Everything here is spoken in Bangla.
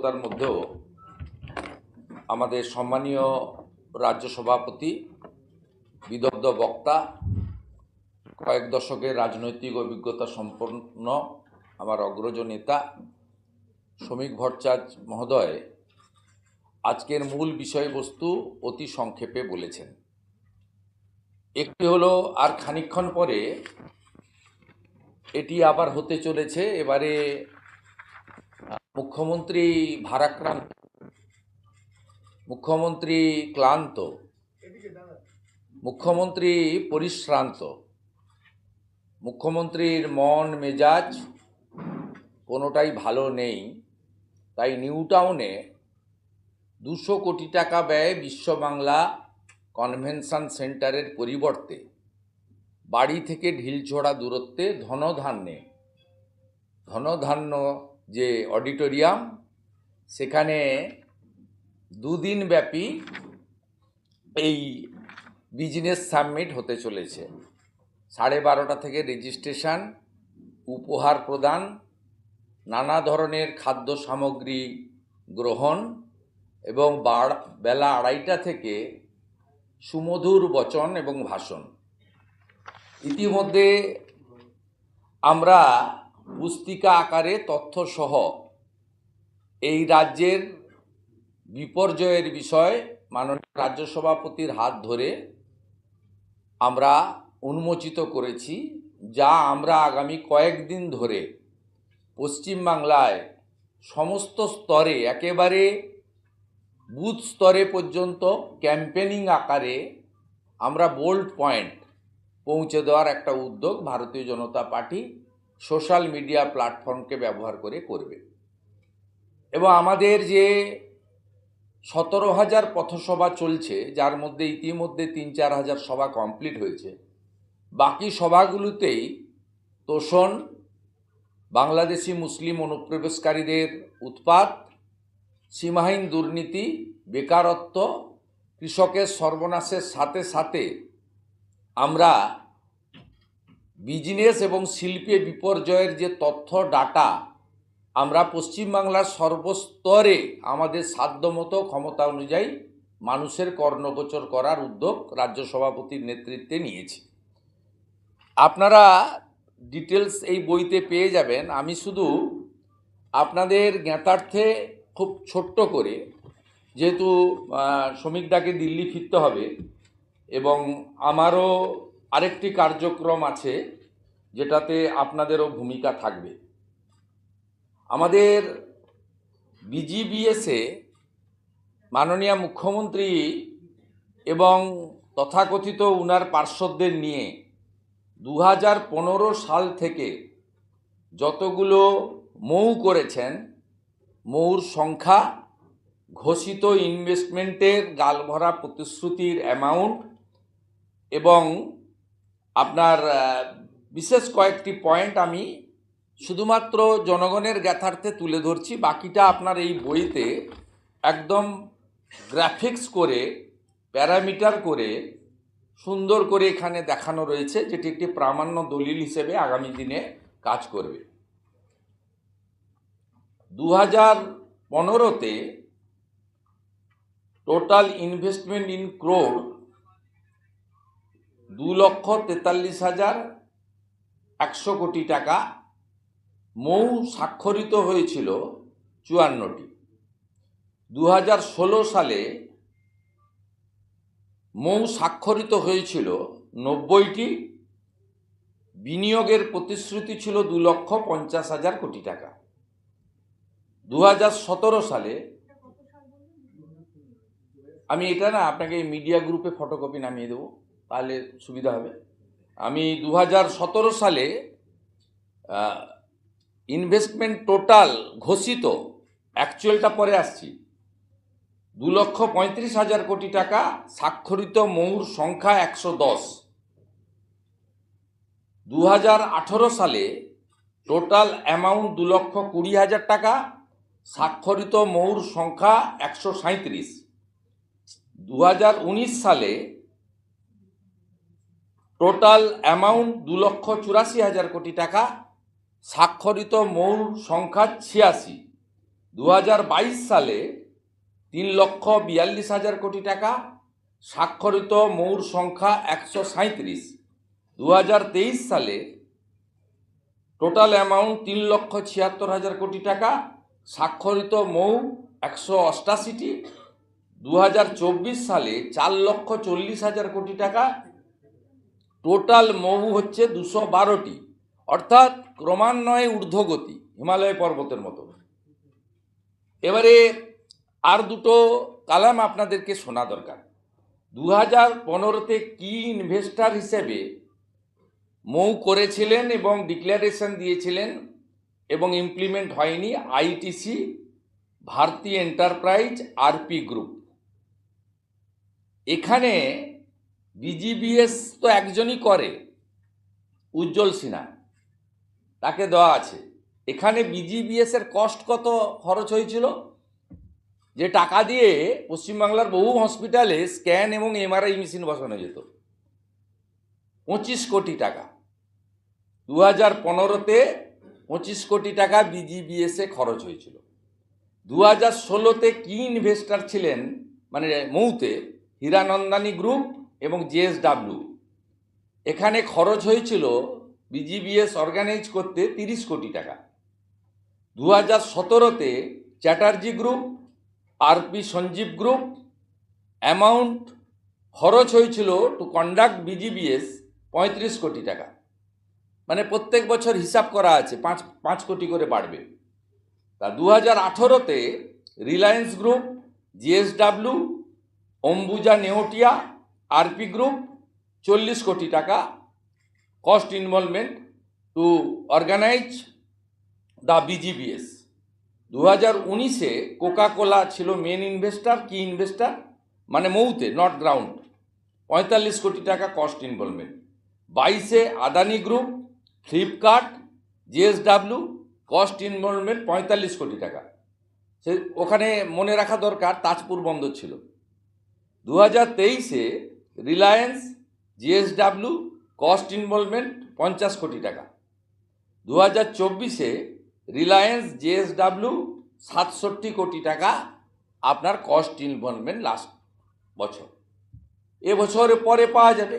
তার মধ্যেও আমাদের সম্মানীয় রাজ্য সভাপতি, বিদগ্ধ বক্তা, কয়েক দশকের রাজনৈতিক অভিজ্ঞতা সম্পন্ন আমার অগ্রজ নেতা শ্রমিক ভট্টাচার্য মহোদয় আজকের মূল বিষয়বস্তু অতি সংক্ষেপে বলেছেন। একটি হলো, আর খানিকক্ষণ পরে এটি আবার হতে চলেছে। এবারে মুখ্যমন্ত্রী ভারাক্রান্ত, মুখ্যমন্ত্রী ক্লান্ত, মুখ্যমন্ত্রী পরিশ্রান্ত, মুখ্যমন্ত্রীর মন মেজাজ কোনোটাই ভালো নেই। তাই নিউ টাউনে 200 কোটি টাকা ব্যয়ে বিশ্ব বাংলা কনভেনশন সেন্টারের পরিবর্তে বাড়ি থেকে ঢিলছোড়া দূরত্বে ধনধান্য যে অডিটোরিয়াম, সেখানে 2 দিন ব্যাপী এই বিজনেস সামিট হতে চলেছে। 12:30 থেকে রেজিস্ট্রেশন, উপহার প্রদান, নানা ধরনের খাদ্য সামগ্রী গ্রহণ এবং বেলা 2:30 থেকে সুমধুর বচন এবং ভাষণ। ইতিমধ্যে আমরা পুস্তিকা আকারে তথ্যসহ এই রাজ্যের বিপর্যয়ের বিষয় মাননীয় রাজ্য সভাপতির হাত ধরে আমরা উন্মোচিত করেছি, যা আমরা আগামী কয়েকদিন ধরে পশ্চিমবাংলায় সমস্ত স্তরে, একেবারে বুথ স্তরে পর্যন্ত ক্যাম্পেনিং আকারে আমরা বোল্ড পয়েন্ট পৌঁছে দেওয়ার একটা উদ্যোগ ভারতীয় জনতা পার্টি সোশ্যাল মিডিয়া প্ল্যাটফর্মকে ব্যবহার করে করবে। এবং আমাদের যে 17,000 পথসভা চলছে, যার মধ্যে ইতিমধ্যে 3-4 হাজার সভা কমপ্লিট হয়েছে, বাকি সভাগুলোতেই তোষণ, বাংলাদেশি মুসলিম অনুপ্রবেশকারীদের উৎপাত, সীমাহীন দুর্নীতি, বেকারত্ব, কৃষকের সর্বনাশের সাথে সাথে আমরা বিজনেস এবং শিল্পে বিপর্যয়ের যে তথ্য ডাটা আমরা পশ্চিমবাংলার সর্বস্তরে আমাদের সাধ্যমতো ক্ষমতা অনুযায়ী মানুষের কর্ণগোচর করার উদ্যোগ রাজ্য সভাপতির নেতৃত্বে নিয়েছি। আপনারা ডিটেলস এই বইতে পেয়ে যাবেন। আমি শুধু আপনাদের জ্ঞাতার্থে খুব ছোট্ট করে, যেহেতু শ্রমিকদাকে দিল্লি ফিরতে হবে এবং আমারও আরেকটি কার্যক্রম আছে যেটাতে আপনাদেরও ভূমিকা থাকবে। আমাদের বিজিবিএসে মাননীয় মুখ্যমন্ত্রী এবং তথাকথিত উনার পার্শ্বদের নিয়ে 2015 সাল থেকে যতগুলো মৌ করেছেন, মৌর সংখ্যা, ঘোষিত ইনভেস্টমেন্টের গালভরা প্রতিশ্রুতির অ্যামাউন্ট এবং আপনার বিশেষ কয়েকটি পয়েন্ট আমি শুধুমাত্র জনগণের জ্ঞাতার্থে তুলে ধরছি। বাকিটা আপনার এই বইতে একদম গ্রাফিক্স করে, প্যারামিটার করে, সুন্দর করে এখানে দেখানো রয়েছে, যেটি একটি প্রামাণ্য দলিল হিসেবে আগামী দিনে কাজ করবে। 2015-তে টোটাল ইনভেস্টমেন্ট ইন ক্রোড 2,43,100 কোটি টাকা। মৌ স্বাক্ষরিত হয়েছিল 54টি। 2016 সালে মৌ স্বাক্ষরিত হয়েছিল 90টি। বিনিয়োগের প্রতিশ্রুতি ছিল 2,50,000 কোটি টাকা। 2017 সালে, আমি এটা না আপনাকে মিডিয়া গ্রুপে ফটোকপি নামিয়ে দেবো, তাহলে সুবিধা হবে। আমি 2017 সালে ইনভেস্টমেন্ট টোটাল ঘোষিত, অ্যাকচুয়ালটা পরে আসছি, 2,35,000 কোটি টাকা। স্বাক্ষরিত মৌর সংখ্যা 110। 2018 সালে টোটাল অ্যামাউন্ট 2,20,000 টাকা, স্বাক্ষরিত মৌর সংখ্যা 137। 2019 সালে টোটাল অ্যামাউন্ট 2,84,000 কোটি টাকা, স্বাক্ষরিত মৌর সংখ্যা 86। 2022 সালে 3,42,000 কোটি টাকা, স্বাক্ষরিত মৌর সংখ্যা 137। 2023 সালে টোটাল অ্যামাউন্ট 3,76,000 কোটি টাকা, স্বাক্ষরিত মৌ 188টি। 2024 সালে 4,40,000 কোটি টাকা, টোটাল মৌ হচ্ছে 212টি, অর্থাৎ ক্রমান্বয়ে ঊর্ধ্বগতি হিমালয় পর্বতের মতো। এবারে আর দুটো কালাম আপনাদেরকে শোনা দরকার। 2015-তে কি ইনভেস্টার হিসেবে মৌ করেছিলেন এবং ডিক্লারেশন দিয়েছিলেন এবং ইমপ্লিমেন্ট হয়নি? ITC, Bharti enterprise, RP group. এখানে বিজিবিএস তো একজনই করে, উজ্জ্বল সিনহা, তাকে দেওয়া আছে। এখানে বিজিবিএস এর কস্ট কত খরচ হয়েছিল? যে টাকা দিয়ে পশ্চিমবাংলার বহু হসপিটালে স্ক্যান এবং এমআরআই মেশিন বসানো যেত, 25 কোটি টাকা। 2015-তে 25 কোটি টাকা বিজিবিএস এ খরচ হয়েছিল। 2016-তে কি ইনভেস্টার ছিলেন মানে মৌতে? হীরানন্দানী গ্রুপ এবং জেএসডব্লিউ। এখানে খরচ হয়েছিল বিজিবিএস অর্গানাইজ করতে 30 কোটি টাকা। 2017-তে Chatterjee group, RP Sanjiv group, amount খরচ হয়েছিল টু কন্ডাক্ট বিজিবিএস 35 কোটি টাকা। মানে প্রত্যেক বছর হিসাব করা আছে 5 কোটি করে বাড়বে। তা 2018-তে Reliance group, GSW, Ambuja Neotia, RP group 40 কোটি টাকা cost involvement two organise the BGBS. 2019-এ Coca-Cola ছিল মেন ইনভেস্টার, কি ইনভেস্টার মানে মৌতে, নট গ্রাউন্ড, 45 কোটি টাকা cost involvement. 22-এ Adani group, Flipkart, JSW, cost involvement 45 কোটি টাকা। সে ওখানে মনে রাখা দরকার তাজপুর বন্দর ছিল। 2023-এ রিলায়েন্স, জেএসডব্লিউ, কস্ট ইনভলভমেন্ট 50 কোটি টাকা। 2024-এ রিলায়েন্স, জেএসডব্লিউ 67 কোটি টাকা আপনার কস্ট ইনভলভমেন্ট লাস্ট বছর। এবছরের পরে পাওয়া যাবে।